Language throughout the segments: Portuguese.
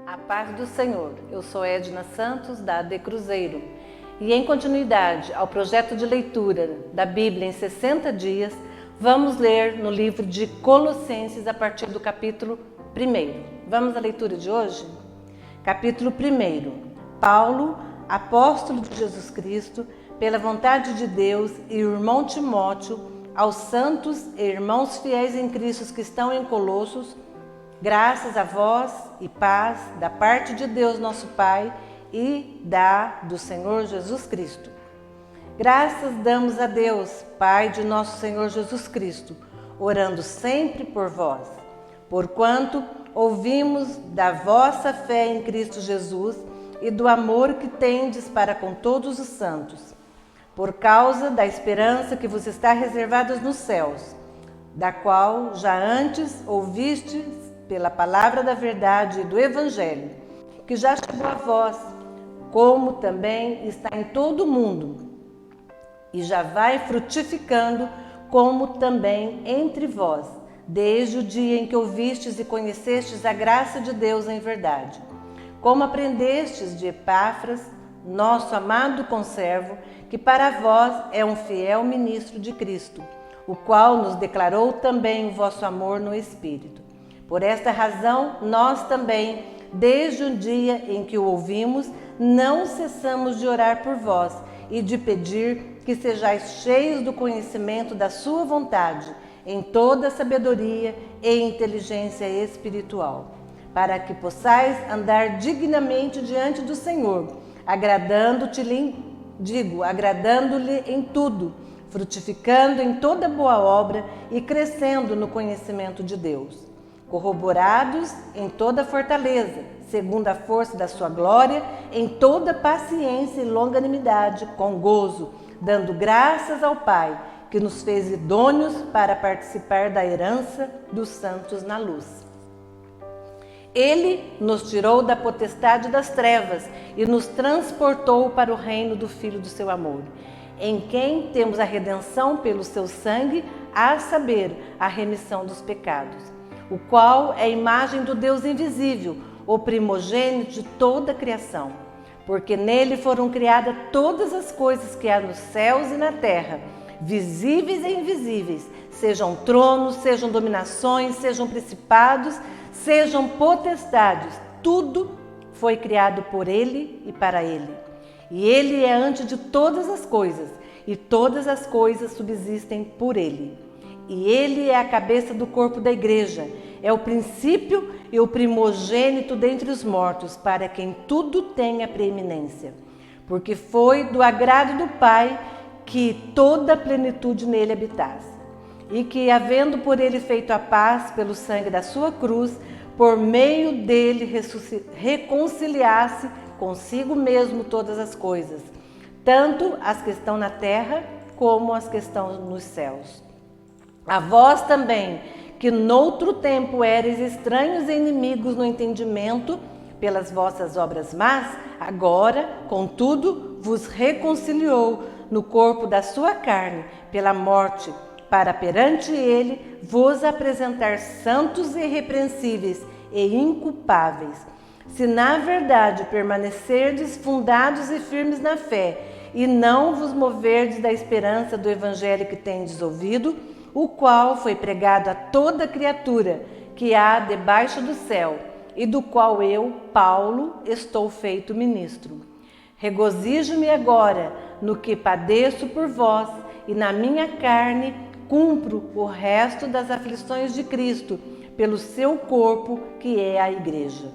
A paz do Senhor, eu sou Edna Santos, da AD Cruzeiro, e em continuidade ao projeto de leitura da Bíblia em 60 dias, vamos ler no livro de Colossenses a partir do capítulo 1. Vamos à leitura de hoje? Capítulo 1. Paulo, apóstolo de Jesus Cristo, pela vontade de Deus, e o irmão Timóteo, aos santos e irmãos fiéis em Cristo que estão em Colossos, graças a vós e paz da parte de Deus nosso Pai e do Senhor Jesus Cristo. Graças damos a Deus, Pai de nosso Senhor Jesus Cristo, orando sempre por vós, porquanto ouvimos da vossa fé em Cristo Jesus e do amor que tendes para com todos os santos, por causa da esperança que vos está reservada nos céus, da qual já antes ouvistes pela palavra da verdade e do Evangelho, que já chegou a vós, como também está em todo o mundo, e já vai frutificando, como também entre vós, desde o dia em que ouvistes e conhecestes a graça de Deus em verdade, como aprendestes de Epáfras, nosso amado conservo, que para vós é um fiel ministro de Cristo, o qual nos declarou também o vosso amor no Espírito. Por esta razão, nós também, desde o dia em que o ouvimos, não cessamos de orar por vós e de pedir que sejais cheios do conhecimento da sua vontade, em toda sabedoria e inteligência espiritual, para que possais andar dignamente diante do Senhor, agradando-lhe em tudo, frutificando em toda boa obra e crescendo no conhecimento de Deus, corroborados em toda fortaleza, segundo a força da sua glória, em toda paciência e longanimidade, com gozo, dando graças ao Pai, que nos fez idôneos para participar da herança dos santos na luz. Ele nos tirou da potestade das trevas e nos transportou para o reino do Filho do seu amor, em quem temos a redenção pelo seu sangue, a saber, a remissão dos pecados, o qual é a imagem do Deus invisível, o primogênito de toda a criação, porque nele foram criadas todas as coisas que há nos céus e na terra, visíveis e invisíveis, sejam tronos, sejam dominações, sejam principados, sejam potestades, tudo foi criado por ele e para ele. E ele é antes de todas as coisas, e todas as coisas subsistem por ele. E ele é a cabeça do corpo da igreja, é o princípio e o primogênito dentre os mortos, para quem tudo tenha preeminência. Porque foi do agrado do Pai que toda a plenitude nele habitasse, e que, havendo por ele feito a paz pelo sangue da sua cruz, por meio dele reconciliasse consigo mesmo todas as coisas, tanto as que estão na terra como as que estão nos céus. A vós também, que noutro tempo éreis estranhos e inimigos no entendimento, pelas vossas obras más, agora, contudo, vos reconciliou no corpo da sua carne, pela morte, para perante ele vos apresentar santos e irrepreensíveis e inculpáveis, se na verdade permanecerdes fundados e firmes na fé, e não vos moverdes da esperança do evangelho que tendes ouvido, o qual foi pregado a toda criatura que há debaixo do céu, e do qual eu, Paulo, estou feito ministro. Regozijo-me agora no que padeço por vós, e na minha carne cumpro o resto das aflições de Cristo, pelo seu corpo, que é a igreja,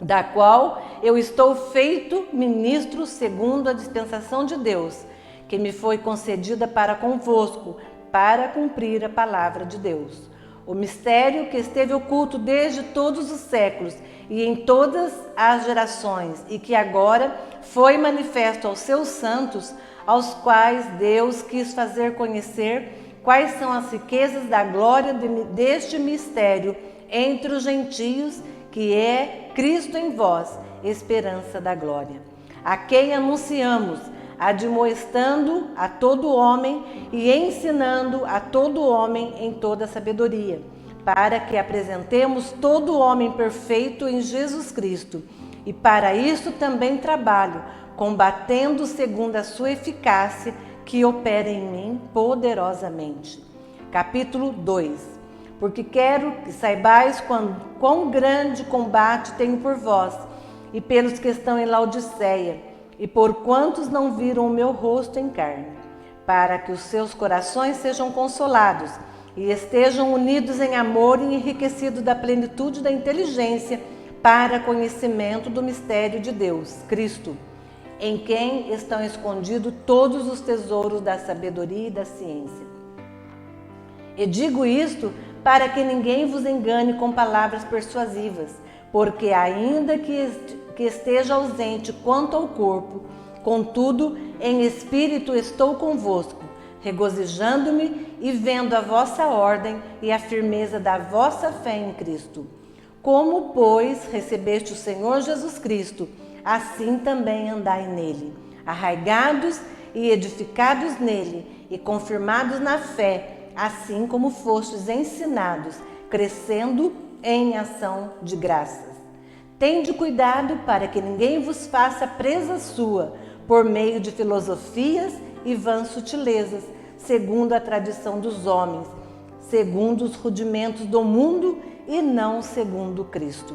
da qual eu estou feito ministro segundo a dispensação de Deus, que me foi concedida para convosco, para cumprir a palavra de Deus. O mistério que esteve oculto desde todos os séculos e em todas as gerações, e que agora foi manifesto aos seus santos, aos quais Deus quis fazer conhecer quais são as riquezas da glória deste mistério entre os gentios, que é Cristo em vós, esperança da glória, a quem anunciamos, admoestando a todo homem e ensinando a todo homem em toda sabedoria, para que apresentemos todo homem perfeito em Jesus Cristo. E para isso também trabalho, combatendo segundo a sua eficácia, que opera em mim poderosamente. Capítulo 2. Porque quero que saibais quão grande combate tenho por vós, e pelos que estão em Laodiceia, e por quantos não viram o meu rosto em carne, para que os seus corações sejam consolados, e estejam unidos em amor e enriquecidos da plenitude da inteligência, para conhecimento do mistério de Deus, Cristo, em quem estão escondidos todos os tesouros da sabedoria e da ciência. E digo isto para que ninguém vos engane com palavras persuasivas, porque ainda que esteja ausente quanto ao corpo, contudo, em espírito estou convosco, regozijando-me e vendo a vossa ordem e a firmeza da vossa fé em Cristo. Como, pois, recebeste o Senhor Jesus Cristo, assim também andai nele, arraigados e edificados nele e confirmados na fé, assim como fostes ensinados, crescendo em ação de graças. Tende cuidado para que ninguém vos faça presa sua, por meio de filosofias e vãs sutilezas, segundo a tradição dos homens, segundo os rudimentos do mundo e não segundo Cristo.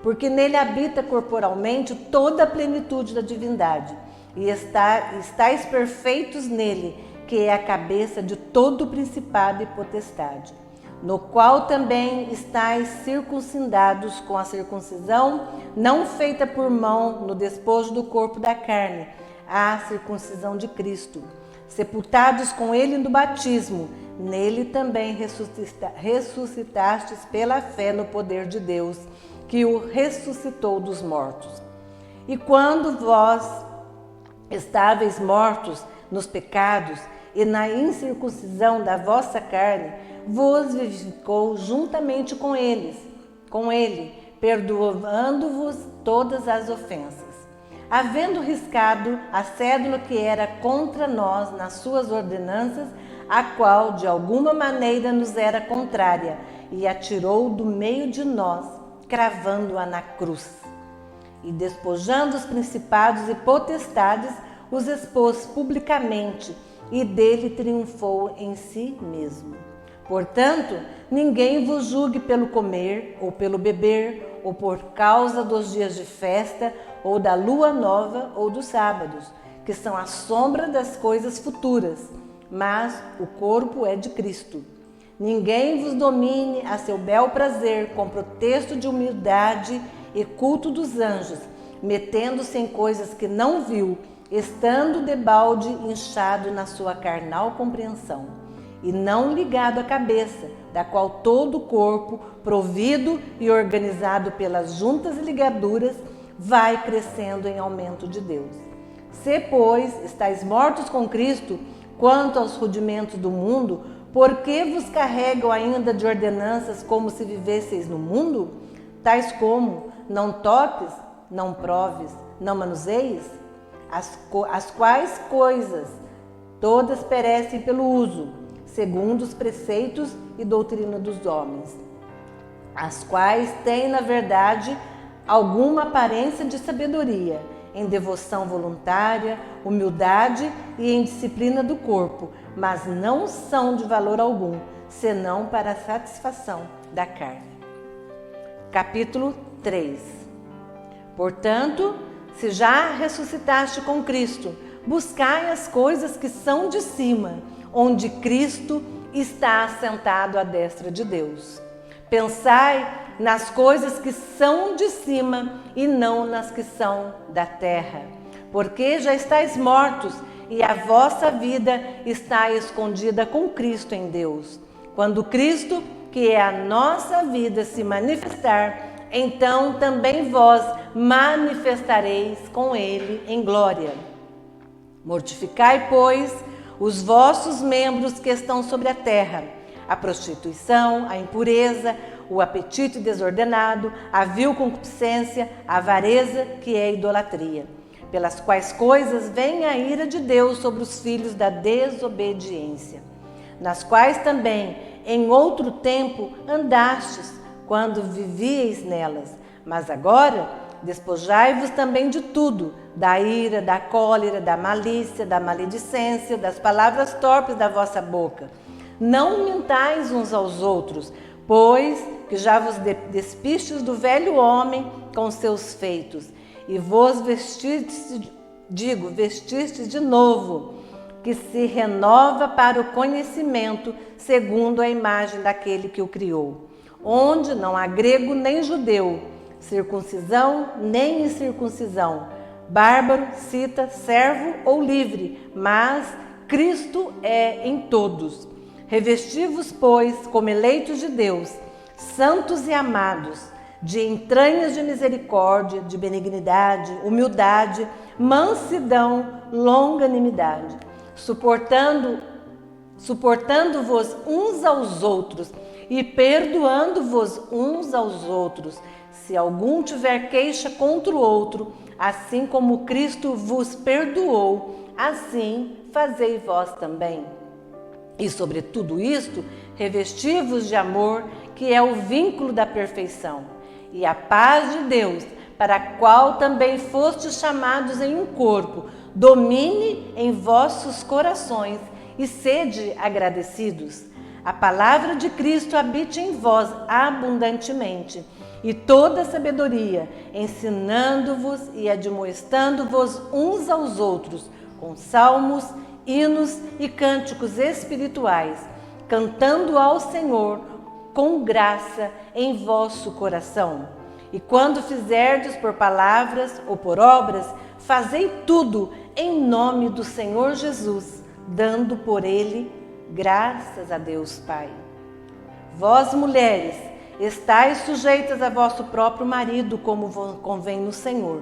Porque nele habita corporalmente toda a plenitude da divindade, e estáis perfeitos nele, que é a cabeça de todo principado e potestade, no qual também estáis circuncidados com a circuncisão não feita por mão no despojo do corpo da carne, a circuncisão de Cristo, sepultados com ele no batismo, nele também ressuscitastes pela fé no poder de Deus, que o ressuscitou dos mortos. E quando vós estáveis mortos nos pecados e na incircuncisão da vossa carne, vos vivificou juntamente com ele, perdoando-vos todas as ofensas, havendo riscado a cédula que era contra nós nas suas ordenanças, a qual de alguma maneira nos era contrária, e a tirou do meio de nós, cravando-a na cruz. E despojando os principados e potestades, os expôs publicamente, e dele triunfou em si mesmo. Portanto, ninguém vos julgue pelo comer, ou pelo beber, ou por causa dos dias de festa, ou da lua nova, ou dos sábados, que são a sombra das coisas futuras, mas o corpo é de Cristo. Ninguém vos domine a seu bel prazer, com pretexto de humildade e culto dos anjos, metendo-se em coisas que não viu, estando debalde inchado na sua carnal compreensão, e não ligado à cabeça, da qual todo o corpo, provido e organizado pelas juntas e ligaduras, vai crescendo em aumento de Deus. Se, pois, estáis mortos com Cristo, quanto aos rudimentos do mundo, por que vos carregam ainda de ordenanças como se vivesseis no mundo? Tais como, não toques, não proves, não manuseies, as quais coisas todas perecem pelo uso, segundo os preceitos e doutrina dos homens, as quais têm, na verdade, alguma aparência de sabedoria, em devoção voluntária, humildade e em disciplina do corpo, mas não são de valor algum, senão para a satisfação da carne. Capítulo 3. Portanto, se já ressuscitaste com Cristo, buscai as coisas que são de cima, onde Cristo está assentado à destra de Deus. Pensai nas coisas que são de cima e não nas que são da terra, porque já estáis mortos e a vossa vida está escondida com Cristo em Deus. Quando Cristo, que é a nossa vida, se manifestar, então também vós manifestareis com ele em glória. Mortificai, pois, os vossos membros que estão sobre a terra, a prostituição, a impureza, o apetite desordenado, a vil concupiscência, a avareza, que é a idolatria, pelas quais coisas vem a ira de Deus sobre os filhos da desobediência, nas quais também, em outro tempo andastes, quando vivíeis nelas. Mas agora, despojai-vos também de tudo, da ira, da cólera, da malícia, da maledicência, das palavras torpes da vossa boca. Não mintais uns aos outros, pois que já vos despistes do velho homem com seus feitos, e vos vestistes de novo, que se renova para o conhecimento segundo a imagem daquele que o criou, onde não há grego nem judeu, circuncisão nem incircuncisão, bárbaro, cita, servo ou livre, mas Cristo é em todos. Revesti-vos, pois, como eleitos de Deus, santos e amados, de entranhas de misericórdia, de benignidade, humildade, mansidão, longanimidade, suportando-vos uns aos outros e perdoando-vos uns aos outros, se algum tiver queixa contra o outro, assim como Cristo vos perdoou, assim fazei vós também. E sobre tudo isto, revesti-vos de amor, que é o vínculo da perfeição, e a paz de Deus, para a qual também fostes chamados em um corpo, domine em vossos corações e sede agradecidos. A palavra de Cristo habite em vós abundantemente, e toda sabedoria, ensinando-vos e admoestando-vos uns aos outros, com salmos, hinos e cânticos espirituais, cantando ao Senhor com graça em vosso coração. E quando fizerdes por palavras ou por obras, fazei tudo em nome do Senhor Jesus, dando por ele graças a Deus Pai. Vós, mulheres, estais sujeitas a vosso próprio marido, como convém no Senhor.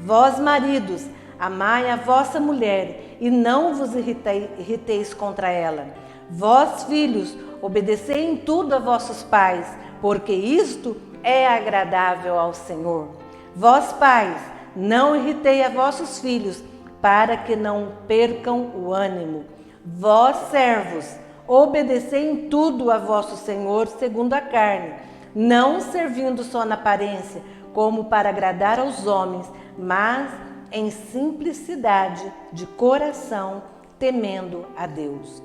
Vós, maridos, amai a vossa mulher e não vos irriteis contra ela. Vós, filhos, obedecei em tudo a vossos pais, porque isto é agradável ao Senhor. Vós, pais, não irritei a vossos filhos, para que não percam o ânimo. Vós, servos, obedecei em tudo a vosso Senhor segundo a carne, não servindo só na aparência, como para agradar aos homens, mas em simplicidade de coração, temendo a Deus.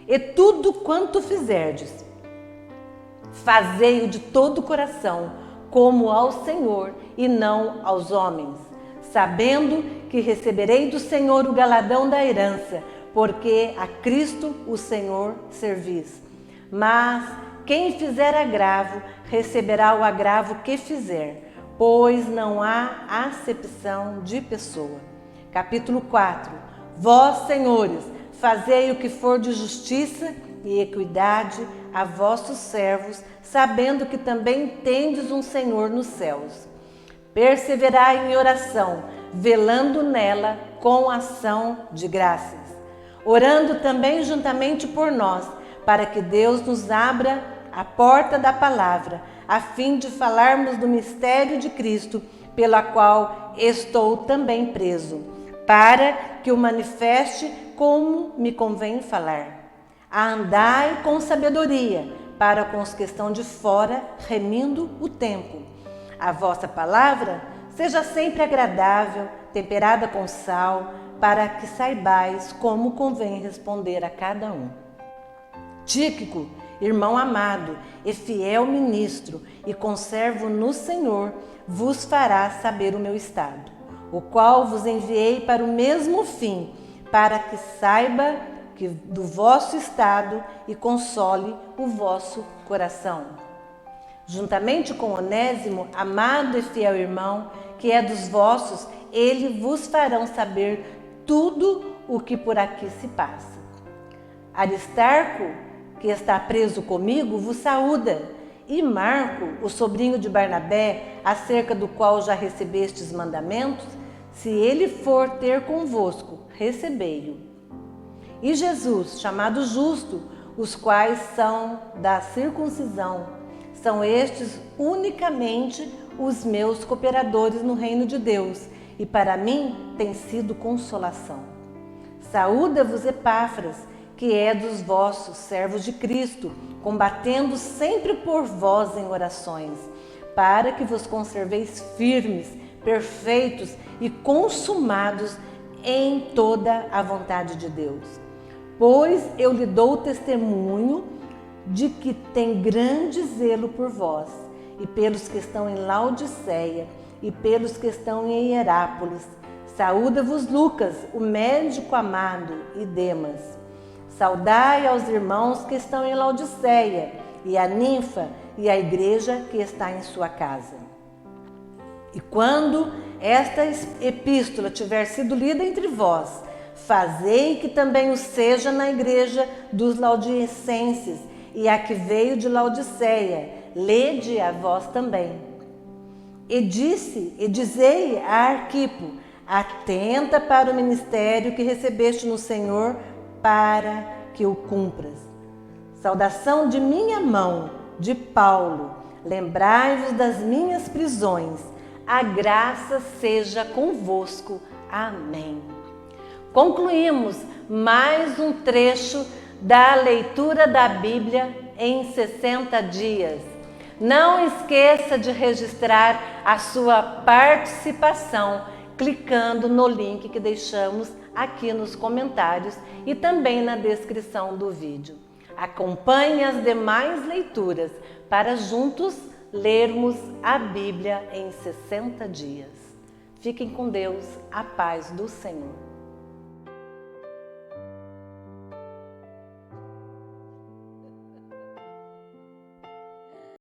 E tudo quanto fizerdes, fazei-o de todo o coração, como ao Senhor e não aos homens, sabendo que receberei do Senhor o galardão da herança, porque a Cristo o Senhor servis. Mas quem fizer agravo, receberá o agravo que fizer, pois não há acepção de pessoa. Capítulo 4. Vós, senhores, fazei o que for de justiça e equidade a vossos servos, sabendo que também tendes um Senhor nos céus. Perseverai em oração, velando nela com ação de graças, orando também juntamente por nós, para que Deus nos abra a porta da palavra, a fim de falarmos do mistério de Cristo, pela qual estou também preso, para que o manifeste como me convém falar. Andai com sabedoria, para com os que estão de fora, remindo o tempo. A vossa palavra seja sempre agradável, temperada com sal, para que saibais como convém responder a cada um. Tíquico, irmão amado e fiel ministro e conservo no Senhor, vos fará saber o meu estado, o qual vos enviei para o mesmo fim, para que saiba que do vosso estado e console o vosso coração. Juntamente com Onésimo, amado e fiel irmão, que é dos vossos, ele vos farão saber tudo o que por aqui se passa. Aristarco, que está preso comigo, vos saúda, e Marco, o sobrinho de Barnabé, acerca do qual já recebestes mandamentos, se ele for ter convosco, recebei-o. E Jesus, chamado Justo, os quais são da circuncisão, são estes unicamente os meus cooperadores no reino de Deus, e para mim tem sido consolação. Saúda-vos Epáfras, que é dos vossos servos de Cristo, combatendo sempre por vós em orações, para que vos conserveis firmes, perfeitos e consumados em toda a vontade de Deus. Pois eu lhe dou testemunho de que tem grande zelo por vós, e pelos que estão em Laodiceia, e pelos que estão em Hierápolis. Saúda-vos Lucas, o médico amado, e Demas. Saudai aos irmãos que estão em Laodiceia, e a Ninfa, e a igreja que está em sua casa. E quando esta epístola tiver sido lida entre vós, fazei que também o seja na igreja dos laodicenses, e a que veio de Laodiceia, lede a vós também. E dizei a Arquipo: atenta para o ministério que recebeste no Senhor, para que o cumpras. Saudação de minha mão, de Paulo. Lembrai-vos das minhas prisões. A graça seja convosco. Amém. Concluímos mais um trecho da leitura da Bíblia em 60 dias. Não esqueça de registrar a sua participação clicando no link que deixamos aqui nos comentários e também na descrição do vídeo. Acompanhe as demais leituras para juntos lermos a Bíblia em 60 dias. Fiquem com Deus, a paz do Senhor.